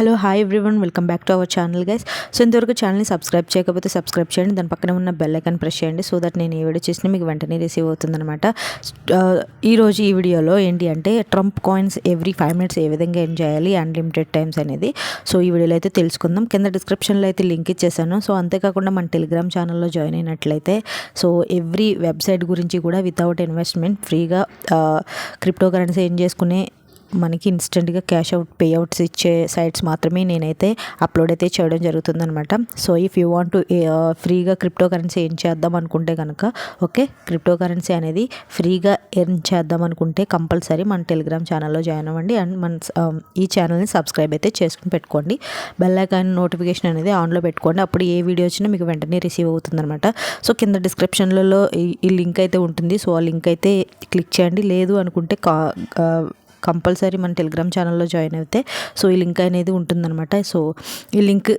Hello hi everyone, welcome back to our channel guys. So ఇంతవరకు ఛానల్ని subscribe చేయకపోతే subscribe చేయండి, దాని పక్కన ఉన్న బెల్ ఐకాన్ ప్రెస్ చేయండి సో దట్ నేను ఏ వీడియో చేసినా మీకు వెంటనే రిసీవ్ అవుతుందన్నమాట. ఈరోజు ఈ వీడియోలో ఏంటి అంటే ట్రంప్ కాయిన్స్ ఎవ్రీ 5 minutes ఏ విధంగా ఎర్న్ చేయాలి, అన్లిమిటెడ్ టైమ్స్ అనేది. సో ఈ వీడియోలో అయితే తెలుసుకుందాం. కింద డిస్క్రిప్షన్లో అయితే లింక్ ఇచ్చేసాను. సో అంతేకాకుండా మన టెలిగ్రామ్ ఛానల్లో జాయిన్ అయినట్లయితే సో ఎవ్రీ వెబ్సైట్ గురించి కూడా వితౌట్ ఇన్వెస్ట్మెంట్ ఫ్రీగా క్రిప్టో కరెన్సీ ఎర్న్ చేసుకునే మనకి ఇన్స్టెంట్గా క్యాష్ అవుట్ పే అవుట్స్ ఇచ్చే సైట్స్ మాత్రమే నేనైతే అప్లోడ్ అయితే చేయడం జరుగుతుందనమాట. So if you want to ఫ్రీగా క్రిప్టో కరెన్సీ ఎర్న్ చేద్దాం అనుకుంటే కనుక క్రిప్టో కరెన్సీ అనేది ఫ్రీగా ఎర్న్ చేద్దాం అనుకుంటే కంపల్సరీ మన టెలిగ్రామ్ ఛానల్లో జాయిన్ అవ్వండి అండ్ మన ఈ ఛానల్ని సబ్స్క్రైబ్ అయితే చేసుకుని పెట్టుకోండి. బెల్ ఐకాన్ నోటిఫికేషన్ అనేది ఆన్లో పెట్టుకోండి, అప్పుడు ఏ వీడియో వచ్చినా మీకు వెంటనే రిసీవ్ అవుతుందన్నమాట. సో కింద డిస్క్రిప్షన్లలో ఈ లింక్ అయితే ఉంటుంది. సో ఆ లింక్ అయితే క్లిక్ చేయండి. లేదు అనుకుంటే కంపల్సరీ మన టెలిగ్రామ్ ఛానల్లో జాయిన్ అయితే సో ఈ లింక్ అనేది ఉంటుందన్నమాట. సో ఈ లింక్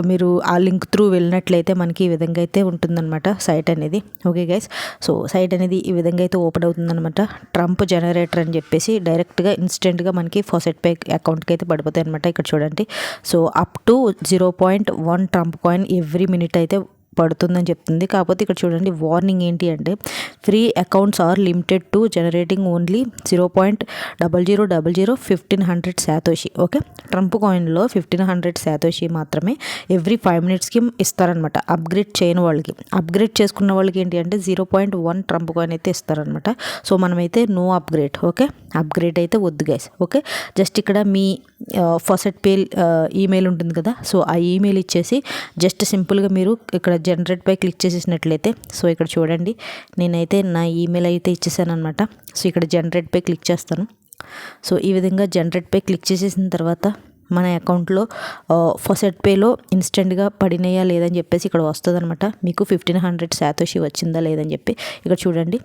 మీరు ఆ లింక్ త్రూ వెళ్ళినట్లయితే మనకి ఈ విధంగా అయితే ఉంటుందన్నమాట సైట్ అనేది. ఓకే గైస్, సో సైట్ అనేది ఈ విధంగా అయితే ఓపెన్ అవుతుందన్నమాట. ట్రంప్ జనరేటర్ అని చెప్పేసి డైరెక్ట్గా ఇన్స్టెంట్గా మనకి ఫాసెట్ పే అకౌంట్కి అయితే పడిపోతాయి అనమాట. ఇక్కడ చూడండి, so up to 0.1 Trump coin every minute అయితే పడుతుందని చెప్తుంది. కాకపోతే ఇక్కడ చూడండి, వార్నింగ్ ఏంటి అంటే free accounts are limited to generating only 0.0000 1500 satoshi. Okay, Trump కాయిన్లో 1500 శాతోషి మాత్రమే ఎవ్రీ 5 minutesకి ఇస్తారనమాట. అప్గ్రేడ్ చేయని వాళ్ళకి, అప్గ్రేడ్ చేసుకున్న వాళ్ళకి ఏంటి అంటే 0.1 ట్రంప్ కాయిన్ అయితే ఇస్తారనమాట. సో మనమైతే నో అప్గ్రేడ్. ఓకే, అప్గ్రేడ్ అయితే వద్దు గైస్. ఓకే, జస్ట్ ఇక్కడ మీ ఫాసెట్ పే ఈమెయిల్ ఉంటుంది కదా, సో ఆ ఈమెయిల్ ఇచ్చేసి జస్ట్ సింపుల్గా మీరు ఇక్కడ జనరేట్ పై క్లిక్ చేసేసినట్లయితే సో ఇక్కడ చూడండి, నేనైతే నా ఈమెయిల్ అయితే ఇచ్చేసాను అనమాట. సో ఇక్కడ జనరేట్ పై క్లిక్ చేస్తాను. సో ఈ విధంగా జనరేట్ పై క్లిక్ చేసేసిన తర్వాత మన అకౌంట్లో ఫాసెట్ పేలో ఇన్స్టెంట్గా పడినాయా లేదని చెప్పేసి ఇక్కడ వస్తుంది అనమాట. మీకు 1500 శాతోషి వచ్చిందా లేదని చెప్పి ఇక్కడ చూడండి.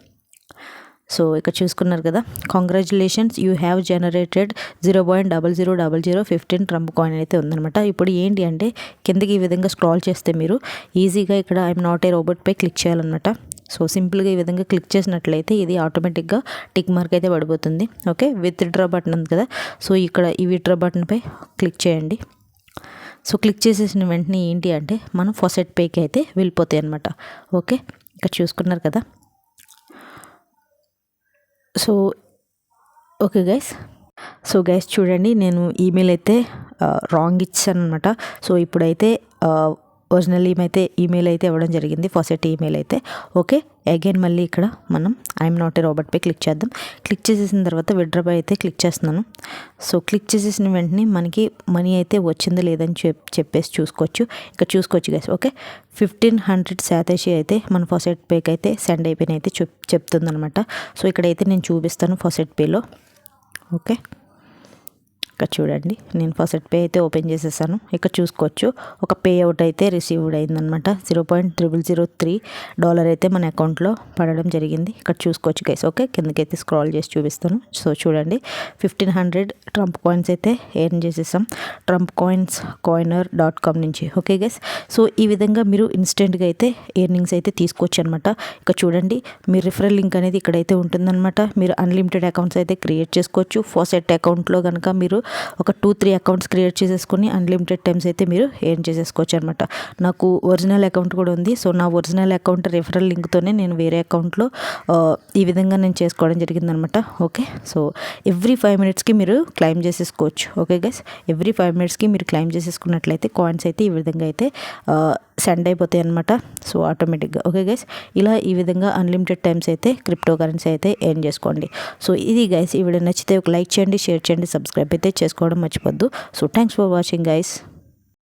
సో ఇక్కడ చూసుకున్నారు కదా, congratulations you have generated 0.000015 Trump coin అయితే ఉందనమాట. ఇప్పుడు ఏంటి అంటే కిందకి ఈ విధంగా స్క్రాల్ చేస్తే మీరు ఈజీగా ఇక్కడ ఐఎమ్ నాట్ ఏ రోబోట్ పై క్లిక్ చేయాలన్నమాట. సో సింపుల్గా ఈ విధంగా క్లిక్ చేసినట్లయితే ఇది ఆటోమేటిక్గా టిక్ మార్క్ అయితే పడిపోతుంది. ఓకే, విత్డ్రా బటన్ ఉంది కదా, సో ఇక్కడ ఈ విత్డ్రా బటన్పై క్లిక్ చేయండి. సో క్లిక్ చేసేసిన వెంటనే ఏంటి అంటే మనం ఫాసెట్ పేకి అయితే వెళ్ళిపోతాయి అనమాట. ఓకే, ఇక్కడ చూసుకున్నారు కదా. So okay guys, so guys చూడండి, నేను ఈమెయిల్ అయితే రాంగ్ ఇచ్చాను అనమాట. సో ఇప్పుడైతే ఒరిజినల్ ఈమెయిల్ అయితే ఇవ్వడం జరిగింది, ఫాసెట్ ఈమెయిల్ అయితే. ఓకే, అగైన్ మళ్ళీ ఇక్కడ మనం ఐఎమ్ నాట్ ఏ రోబోట్ పై క్లిక్ చేద్దాం. క్లిక్ చేసేసిన తర్వాత విత్డ్రా పై అయితే క్లిక్ చేస్తున్నాను. సో క్లిక్ చేసేసిన వెంటనే మనకి మనీ అయితే వచ్చిందో లేదని చెప్పేసి చూసుకోవచ్చు. ఇక్కడ చూసుకోవచ్చు గైస్. ఓకే, 1500 శాతోషి అయితే మన ఫాసెట్ పేకి అయితే సెండ్ అయిపోయిన అయితే చెప్తుందనమాట. సో ఇక్కడైతే నేను చూపిస్తాను ఫాసెట్ పేలో. ఓకే, ఇక్కడ చూడండి, నేను ఫాసెట్ పే అయితే ఓపెన్ చేసేసాను. ఇక్కడ చూసుకోవచ్చు, ఒక పే అవుట్ అయితే రిసీవ్డ్ అయిందనమాట. $0.0003 అయితే మన అకౌంట్లో పడడం జరిగింది. ఇక్కడ చూసుకోవచ్చు గైస్. ఓకే, కిందకైతే స్క్రాల్ చేసి చూపిస్తాను. సో చూడండి, 1500 ట్రంప్ కాయిన్స్ అయితే ఎర్న్ చేసేసాం ట్రంప్ coiner.com నుంచి. ఓకే గైస్, సో ఈ విధంగా మీరు ఇన్స్టెంట్గా అయితే ఎర్నింగ్స్ అయితే తీసుకోవచ్చు అనమాట. ఇక్కడ చూడండి, మీ రిఫరల్ లింక్ అనేది ఇక్కడైతే ఉంటుందన్నమాట. మీరు అన్లిమిటెడ్ అకౌంట్స్ అయితే క్రియేట్ చేసుకోవచ్చు. ఫాసెట్ అకౌంట్లో కనుక మీరు ఒక 2-3 అకౌంట్స్ క్రియేట్ చేసేసుకొని అన్లిమిటెడ్ టైమ్స్ అయితే మీరు ఎర్న్ చేసేసుకోవచ్చు అనమాట. నాకు ఒరిజినల్ అకౌంట్ కూడా ఉంది. సో నా ఒరిజినల్ అకౌంట్ రిఫరల్ లింక్తోనే నేను వేరే అకౌంట్లో ఈ విధంగా నేను చేసుకోవడం జరిగిందనమాట. ఓకే, సో ఎవ్రీ 5 minutesకి మీరు క్లైమ్ చేసేసుకోవచ్చు. ఓకే గైస్, ఎవ్రీ 5 minutesకి మీరు క్లైమ్ చేసేసుకున్నట్లయితే కాయిన్స్ అయితే ఈ విధంగా అయితే సెండ్ అయిపోతాయి అనమాట. సో ఆటోమేటిక్గా. ఓకే గైస్, ఇలా ఈ విధంగా అన్లిమిటెడ్ టైమ్స్ అయితే క్రిప్టో కరెన్సీ అయితే ఎర్న్ చేసుకోండి. సో ఇది గైస్, ఈ వీడియో నచ్చితే ఒక లైక్ చేయండి, షేర్ చేయండి, సబ్స్క్రైబ్ అయితే చేసుకోవడం మర్చిపోద్దు. So thanks for watching guys.